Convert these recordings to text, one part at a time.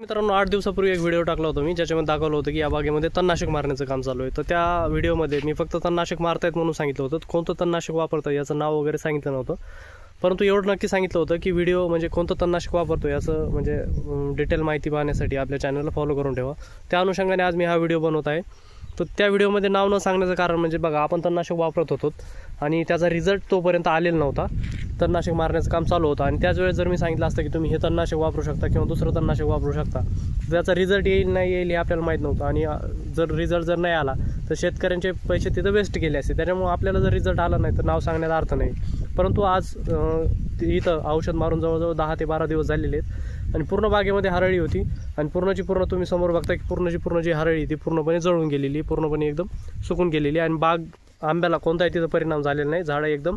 मित्रांनो 8 दिवसापूर्वी एक व्हिडिओ टाकला होता मी, ज्याच्यामध्ये दाखवलं होतं की या बागेमध्ये तणनाशक मारण्याचं काम चालू आहे. तर त्या व्हिडिओमध्ये मी फक्त तणनाशक मारतायत म्हणून सांगितलं होतं. कोणतं तणनाशक वापरतं याचं नाव वगैरे सांगितलं नव्हतं, परंतु एवढं नक्की सांगितलं होतं की व्हिडिओ म्हणजे कोणतं तणनाशक वापरतो याचं म्हणजे डिटेल माहिती पाहण्यासाठी आपल्या चॅनलला फॉलो करून ठेवा. त्या अनुषंगाने आज मी हा व्हिडिओ बनवत आहे. तर त्या व्हिडिओमध्ये नाव न सांगण्याचं कारण म्हणजे बघा, आपण तणनाशक वापरत होतो आणि त्याचा रिझल्ट तोपर्यंत आलेला नव्हता. तणनाशक मारण्याचं काम चालू होतं आणि त्याच वेळेस जर मी सांगितलं असतं की तुम्ही हे तणनाशक वापरू शकता किंवा दुसरं तणनाशक वापरू शकता, त्याचा रिझल्ट येईल नाही येईल हे आपल्याला माहीत नव्हतं. आणि जर रिझल्ट जर नाही आला तर शेतकऱ्यांचे पैसे तिथं वेस्ट गेले असते. त्याच्यामुळे आपल्याला जर रिझल्ट आला नाही तर नाव सांगण्याचा अर्थ नाही. परंतु आज इथं औषध मारून जवळजवळ 10 ते 12 दिवस झालेले आहेत आणि पूर्ण बागेमध्ये हरळी होती आणि पूर्णची पूर्ण तुम्ही समोर बघता की पूर्ण जी हरळी ती पूर्णपणे जळून गेलेली, पूर्णपणे एकदम सुकून गेलेली आणि बाग आंब्याला कोणताही तिथं परिणाम झालेला नाही. झाडं एकदम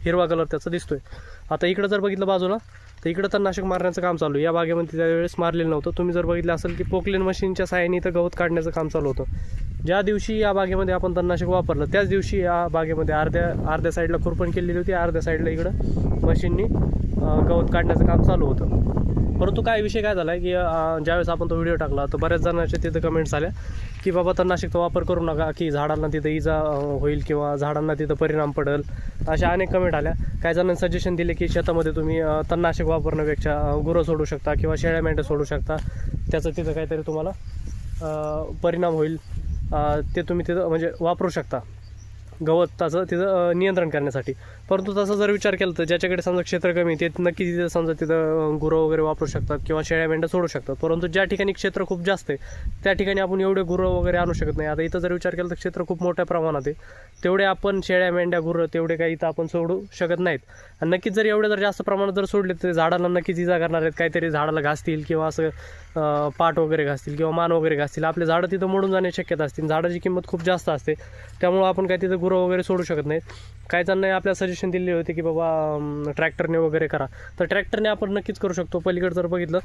हिरवा कलर त्याचा दिसतोय. आता इकडं जर बघितलं बाजूला तर इकडं तणनाशक मारण्याचं काम चालू आहे. या बागेमध्ये त्यावेळेस मारलेलं नव्हतं. तुम्ही जर बघितलं असेल की पोकलेन मशीनच्या साहाय्याने इथं गवत काढण्याचं काम चालू होतं. ज्या दिवशी या बागेमध्ये आपण तणनाशक वापरलं त्याच दिवशी या बागेमध्ये अर्ध्या साईडला खुरपण केलेली होती, अर्ध्या साईडला इकडं मशीननी गवत काढण्याचं काम चालू होतं. परंतु विषय काय झाला आहे की ज्यावेळेस आपण तो व्हिडिओ टाकला तर बऱ्याच जणांच्या तिथं कमेंट्स आल्या की बाबा तणनाशकचा वापर करू नका, की झाडांना तिथं इजा होईल किंवा झाडांना तिथं परिणाम पडेल, अशा अनेक कमेंट आल्या. काही जणांनी सजेशन दिले की शेतामध्ये तुम्ही तणनाशक वापरण्यापेक्षा गुरं सोडू शकता किंवा शेळ्या मेंढ्या सोडू शकता, त्याचं तिथं काहीतरी तुम्हाला परिणाम होईल, ते तुम्ही तिथं म्हणजे वापरू शकता गवताचं तिथं नियंत्रण करण्यासाठी. परंतु तसा जर विचार केला तर ज्याच्याकडे समजा क्षेत्र कमी ते नक्की तिथं समजा तिथं गुरं वगैरे वापरू शकतात किंवा शेळ्या मेंढ्या सोडू शकतात. परंतु ज्या ठिकाणी क्षेत्र खूप जास्त आहे त्या ठिकाणी आपण एवढे गुरं वगैरे आणू शकत नाही. आता इथं जर विचार केला तर क्षेत्र खूप मोठ्या प्रमाणात आहे, तेवढे आपण शेळ्या मेंढ्या गुरं तेवढे काही इथं आपण सोडू शकत नाहीत. आणि नक्कीच जर एवढे जर जास्त प्रमाणात जर सोडले तर झाडाला नक्कीच इजा करणार आहेत, काहीतरी झाडाला घासतील किंवा असं पाट वगैरे घासतील किंवा मान वगैरे घासतील. आपले झाडं तिथं मोडून जाण्याची शक्यता असते. झाडाची किंमत खूप जास्त असते, त्यामुळं आपण काय तिथं गुरं वगैरे सोडू शकत नाहीत. काही जणांनी आपल्याला सजेशन दिले होते की बाबा ट्रॅक्टरने वगैरे करा, तर ट्रॅक्टरने आपण नक्कीच करू शकतो. पलीकडे जर बघितलं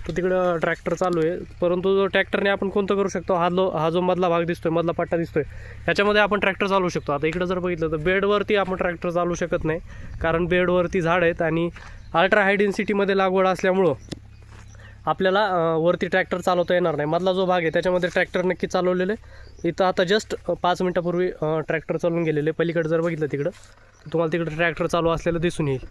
तर तिकडं ट्रॅक्टर चालू आहे, परंतु जो ट्रॅक्टरने आपण कोणतं करू शकतो, हा जो मधला भाग दिसतोय, मधला पट्टा दिसतोय, ह्याच्यामध्ये आपण ट्रॅक्टर चालवू शकतो. आता इकडं जर बघितलं तर बेडवरती आपण ट्रॅक्टर चालवू शकत नाही, कारण बेडवरती झाड आहेत आणि अल्ट्रा हाय डेन्सिटीमध्ये लागवड असल्यामुळं आपल्याला वरती ट्रॅक्टर चालवता येणार नाही. मधला जो भाग आहे त्याच्यामध्ये ट्रॅक्टर नक्की चालवलेले. इथं आता जस्ट 5 मिनिटापूर्वी ट्रॅक्टर चालवून गेलेले. पलीकडे जर बघितलं तिकडं तुम्हाला तिकडं ट्रॅक्टर चालू असलेलं दिसून येईल.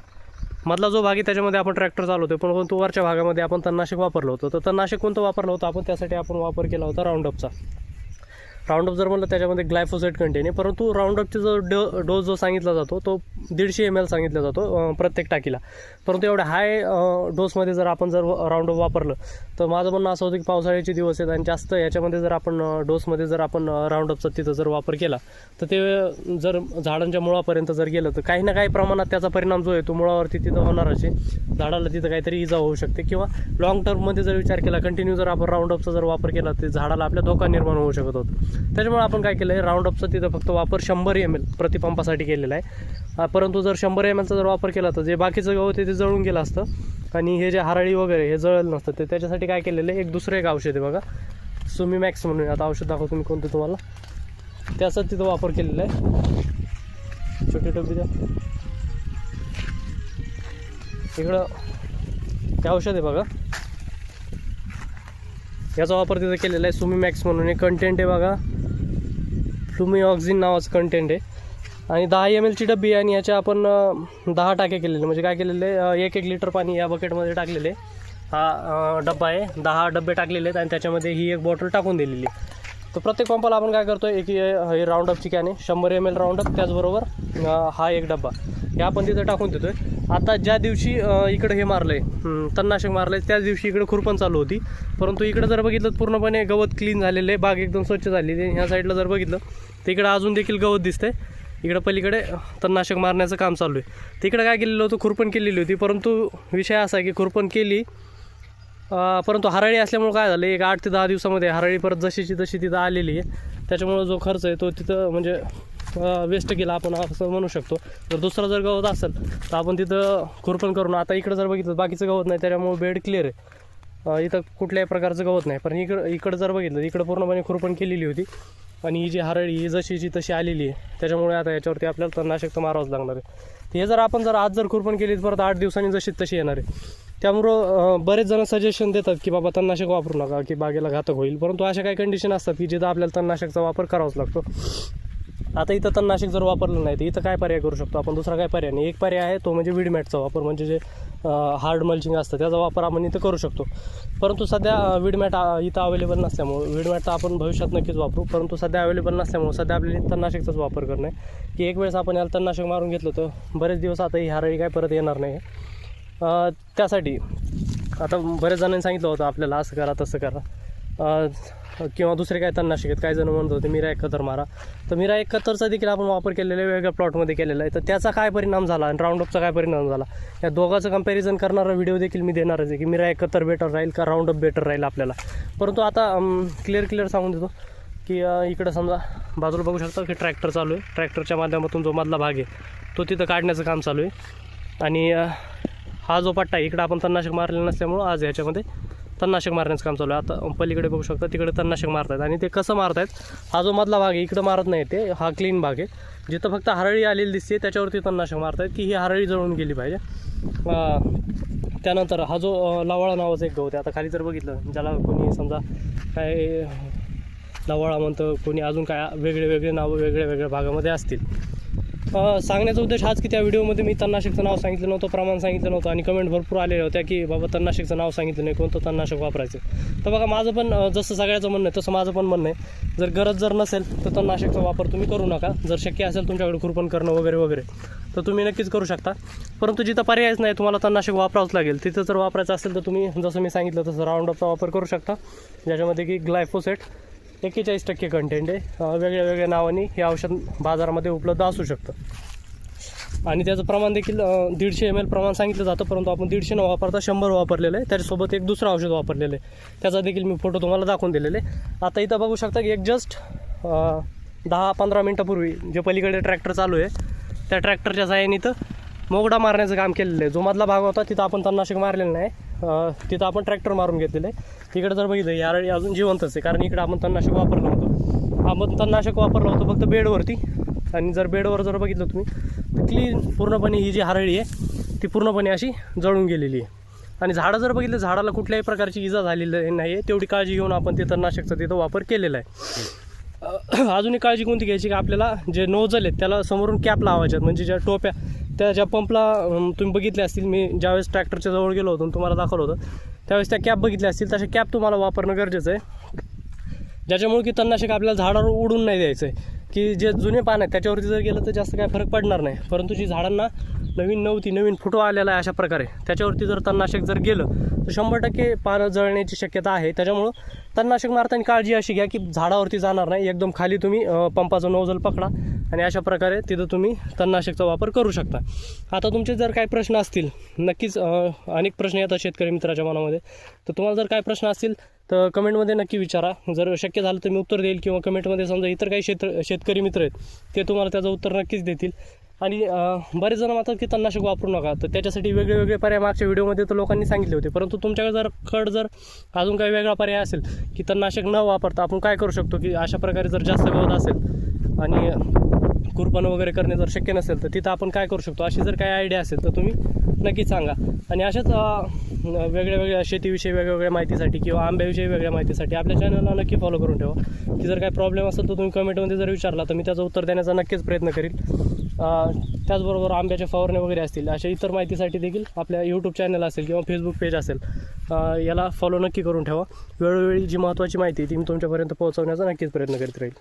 मधला जो भाग आहे त्याच्यामध्ये आपण ट्रॅक्टर चालवतो, पण तो वरच्या भागामध्ये आपण तणनाशक वापरलं होतं. तर तणनाशक कोणतं वापरलं होतं आपण, त्यासाठी आपण वापर केला होता राऊंडअपचा. राऊंडअप जर म्हणलं त्याच्यामध्ये ग्लायफोसेट कंटेन आहे, परंतु राऊंडअपचा जो डोस जो सांगितला जातो तो 150 ml सांगितला जातो प्रत्येक टाकीला. परंतु एवढ्या हाय डोसमध्ये जर आपण राऊंडअप वापरलं तर माझं म्हणणं असं होतं की पावसाळ्याचे दिवस आहेत आणि जास्त याच्यामध्ये जर आपण डोसमध्ये जर आपण राऊंडअपचा तिथं जर वापर केला तर ते जर झाडांच्या मुळापर्यंत जर गेलं तर काही ना काही प्रमाणात त्याचा परिणाम जो आहे तो मुळावरती तिथं होणारच आहे. झाडाला तिथं काहीतरी इजा होऊ शकते किंवा लॉंग टर्ममध्ये जर विचार केला, कंटिन्यू जर आपण राऊंडअपचा जर वापर केला तर झाडाला आपल्या धोका निर्माण होऊ शकत होतं. त्याच्यामुळे आपण काय केलं आहे, राऊंडअपचा तिथं फक्त वापर 100 ml प्रतिपंपासाठी केलेला आहे. परंतु जर 100 mlचा जर वापर केला तर जे बाकीचं गवत आहे ते जळून गेलं असतं आणि हे जे हरळी वगैरे हे जळलं नसतं. ते त्याच्यासाठी काय केलेलं आहे, दुसरं एक औषध आहे बघा, सुमीमॅक्स म्हणून. आता औषध दाखवतो मी कोणतं तुम्हाला, त्याचा तिथं वापर केलेला आहे. छोटी डबी द्या इकडं, ते औषध आहे बघा, याचा वापर तिथं केलेला आहे. सुमीमॅक्स म्हणून एक कंटेंट आहे बघा, फ्लुमिऑक्झिन नावाचं कंटेंट आहे आणि 10 ml डब्बी आहे आणि याच्या आपण 10 टाके केलेले. म्हणजे काय केलेले, 1 लिटर पाणी या बकेटमध्ये टाकलेले. हा डब्बा आहे, 10 डब्बे टाकलेले आहेत आणि त्याच्यामध्ये ही एक बॉटल टाकून दिलेली. तर प्रत्येक पंपाला आपण काय करतो, एक हे राऊंडअपची कॅन आहे, 100 ml राऊंडअप, त्याचबरोबर हा एक डब्बा हे आपण तिथं टाकून देतोय. आता ज्या दिवशी इकडं हे मारलं आहे, तणनाशक मारलं आहे, त्याच दिवशी इकडं खुरपण चालू होती. परंतु इकडं जर बघितलं तर पूर्णपणे गवत क्लीन झालेलं आहे, बाग एकदम स्वच्छ झालेली आहे. ह्या साईडला जर बघितलं तर इकडं अजून देखील गवत दिसतंय. इकडं पलीकडे तणनाशक मारण्याचं काम चालू आहे. तिकडं काय केलेलं होतं, खुरपण केलेली होती. परंतु विषय असा आहे की खुरपण केली, परंतु हरळी असल्यामुळे काय झालं, एक 8 ते 10 दिवसामध्ये हरळी परत जशीची तशी तिथं आलेली आहे. त्याच्यामुळं जो खर्च आहे तो तिथं म्हणजे वेस्ट गेला आपण असं म्हणू शकतो. जर दुसरं जर गवत असेल तर आपण तिथं खुरपण करून, आता इकडं जर बघितलं बाकीचं गवत नाही त्याच्यामुळे बेड क्लिअर आहे, इथं कुठल्याही प्रकारचं गवत नाही. पण इकडं जर बघितलं इकडं पूर्णपणे खुरपण केलेली होती आणि ही जी हरळी ही जशीची तशी आलेली आहे. त्याच्यामुळे आता याच्यावरती आपल्याला तणनाशक तर मारावंच लागणार आहे. हे जर आपण आज जर खुरपण केली तर परत 8 दिवसांनी जशी तशी येणार आहे. त्यामुळं बरेच जण सजेशन देतात की बाबा तणनाशक वापरू नका की बागेला घातक होईल, परंतु अशा काही कंडिशन असतात की जिथं आपल्याला तणनाशकचा वापर करावाच लागतो. आता इथं तणनाशक जर वापरलं नाही तर इथं काय पर्याय करू शकतो आपण, दुसरा काय पर्याय नाही. एक पर्याय आहे तो म्हणजे वीडमॅटचा वापर, म्हणजे जे हार्ड मल्चिंग असतं त्याचा वापर आपण इथं करू शकतो. परंतु सध्या वीडमॅट इथं अवेलेबल नसल्यामुळं, वीडमॅट तर आपण भविष्यात नक्कीच वापरू, परंतु सध्या अवेलेबल नसल्यामुळं सध्या आपल्याला तणनाशकचाच वापर करणं आहे की एक वेळेस आपण याला तणनाशक मारून घेतलं तर बरेच दिवस आता ही हरळी काय परत येणार नाही. त्यासाठी आता बऱ्याच जणांनी सांगितलं होतं आपल्याला असं करा तसं करा, किंवा दुसरे काय तणनाशक आहेत. काही जण म्हणत होते मिरा 71 मारा, तर मिरा 71चा देखील आपण वापर केलेला आहे, वेगळ्या प्लॉटमध्ये केलेला आहे. तर त्याचा काय परिणाम झाला आणि राऊंडअपचा काय परिणाम झाला या दोघांचं कंपॅरिझन करणारा व्हिडिओ देखील मी देणारच आहे की मिरा 71 बेटर राहील का राऊंडअप बेटर राहील आपल्याला. परंतु आता क्लिअर सांगून देतो की इकडं समजा बाजूला बघू शकता की ट्रॅक्टर चालू आहे. ट्रॅक्टरच्या माध्यमातून जो मधला भाग आहे तो तिथं काढण्याचं काम चालू आहे. आणि हा जो पट्टा आहे इकडं आपण तणनाशक मारलेलं नसल्यामुळं आज ह्याच्यामध्ये तणनाशक मारण्याचं काम चालू आहे. आता पलीकडे बघू शकता तिकडे तणनाशक मारतात आणि ते कसं मारतायत, हा जो मधला भाग आहे इकडं मारत नाही, ते हा क्लीन भाग आहे जिथं फक्त हरळी आलेली दिसते त्याच्यावरती तणनाशक मारतायत की ही हरळी जळून गेली पाहिजे. त्यानंतर हा जो लवाळा नावाचा एक गवत आहे, आता खाली जर बघितलं ज्याला कोणी समजा काय लवाळा म्हणतं, कोणी अजून काय वेगळे नावं वेगळ्या भागामध्ये असतील. सांगण्याचा उद्देश हाच की त्या व्हिडिओमध्ये मी तणनाशकचं नाव सांगितलं नव्हतं, प्रमाण सांगितलं नव्हतं आणि कमेंट भरपूर आलेल्या होत्या की बाबा तणनाशकचं नाव सांगितलं नाही, कोणतं तणनाशक वापरायचं. तर बघा माझं पण जसं सगळ्याचं म्हणणं आहे तसं माझं पण म्हणणं आहे, जर गरज जर नसेल तर तणनाशकचा वापर तुम्ही करू नका. जर शक्य असेल तुमच्याकडे खुरपण करणं वगैरे तर तुम्ही नक्कीच करू शकता. परंतु जिथं पर्यायच नाही, तुम्हाला तणनाशक वापरावंच लागेल, तिथं जर वापरायचं असेल तर तुम्ही जसं मी सांगितलं तसं राऊंडअपचा वापर करू शकता, ज्याच्यामध्ये की ग्लायफोसेट 41% कंटेंट आहे. वेगळ्या नावाने हे औषध बाजारामध्ये उपलब्ध असू शकतं आणि त्याचं प्रमाण देखील 150 ml प्रमाण सांगितलं जातं, परंतु आपण 150 न वापरता 100 वापरलेलं आहे. त्याच्यासोबत एक दुसरं औषध वापरलेलं आहे, त्याचा देखील मी फोटो तुम्हाला दाखवून दिलेले. आता इथं बघू शकता की एक जस्ट 10-15 मिनटापूर्वी जे पलीकडे ट्रॅक्टर चालू आहे त्या ट्रॅक्टरच्या साहाय्याने इथं मोगडा मारण्याचं काम केलेलं आहे. जो मधला भाग होता तिथं आपण तणनाशक मारलेलं नाही, तिथं आपण ट्रॅक्टर मारून घेतलेलं आहे. इकडे जर बघितलं यारळी अजून जिवंतच आहे, कारण इकडे आपण तणनाशक वापरलं होतं. आपण तणनाशक वापरलं होतं फक्त बेडवरती, आणि जर बेडवर जर बघितलं तुम्ही तर क्लीन पूर्णपणे ही जी हरळी आहे ती पूर्णपणे अशी जळून गेलेली आहे. आणि झाडं जर बघितलं झाडाला कुठल्याही प्रकारची इजा झालेली नाही आहे, तेवढी काळजी घेऊन आपण ते तणनाशकचा तिथं वापर केलेला आहे. अजून एक काळजी कोणती घ्यायची की आपल्याला जे नोझल आहेत त्याला समोरून कॅप लावायच्यात, म्हणजे ज्या टोप्या त्या ज्या पंपला तुम्ही बघितले असतील, मी ज्यावेळेस ट्रॅक्टरच्या जवळ गेलो होतो तुम्हाला दाखवलं होतं त्यावेळेस त्या कॅप बघितल्या असतील, तशा कॅप तुम्हाला वापरणं गरजेचं आहे, ज्याच्यामुळे की तणनाशक आपल्याला झाडावर उडून नाही द्यायचं आहे. की जे जुने पान आहेत त्याच्यावरती जर गेलं तर जास्त काय फरक पडणार नाही, परंतु जी झाडांना नवीन फुटवा आलेला आहे अशा प्रकारे त्याच्यावरती जर तणनाशक जर गेलं तर 100% पानं जळण्याची शक्यता आहे. त्याच्यामुळं तणनाशक मारताना काळजी अशी घ्या की झाडावरती जाणार नाही, एकदम खाली तुम्ही पंपाचं नोझल पकडा आणि अशा प्रकारे तिथं तुम्ही तणनाशकचा वापर करू शकता. आता तुमचे जर काही प्रश्न असतील, नक्कीच अनेक प्रश्न येतात शेतकरी मित्राच्या मनामध्ये, तर तुम्हाला जर काही प्रश्न असतील तर कमेंटमध्ये नक्की विचारा. जर शक्य झालं तर मी उत्तर देईल, किंवा कमेंटमध्ये समजा इतर काही शेतकरी मित्र आहेत ते तुम्हाला त्याचं उत्तर नक्कीच देतील. आणि बरेच जण म्हणतात की तणनाशक वापरू नका, तर त्याच्यासाठी वेगळे पर्याय मागच्या व्हिडिओमध्ये तर लोकांनी सांगितले होते, परंतु तुमच्याकडे जर अजून काही वेगळा पर्याय असेल की तणनाशक न वापरता आपण काय करू शकतो, की अशा प्रकारे जर जास्त गवत असेल आणि खुरपण वगैरे करणे जर शक्य नसेल तर तिथं आपण काय करू शकतो, अशी जर काही आयडिया असेल तर तुम्ही नक्कीच सांगा. आणि अशाच वेगळ्या शेतीविषयी वेगवेगळ्या माहितीसाठी किंवा आंब्याविषयी वेगळ्या माहितीसाठी आपल्या चॅनलला नक्की फॉलो करून ठेवा. की जर काही प्रॉब्लेम असेल तर तुम्ही कमेंटमध्ये जर विचारला तर मी त्याचं उत्तर देण्याचा नक्कीच प्रयत्न करील. त्याचबरोबर आंब्याच्या फवारण्या वगैरे असतील अशा इतर माहितीसाठी देखील आपल्या यूट्यूब चॅनल असेल किंवा फेसबुक पेज असेल याला फॉलो नक्की करून ठेवा. वेळोवेळी जी महत्त्वाची माहिती ती मी तुमच्यापर्यंत पोहोचवण्याचा नक्कीच प्रयत्न करीत राहील.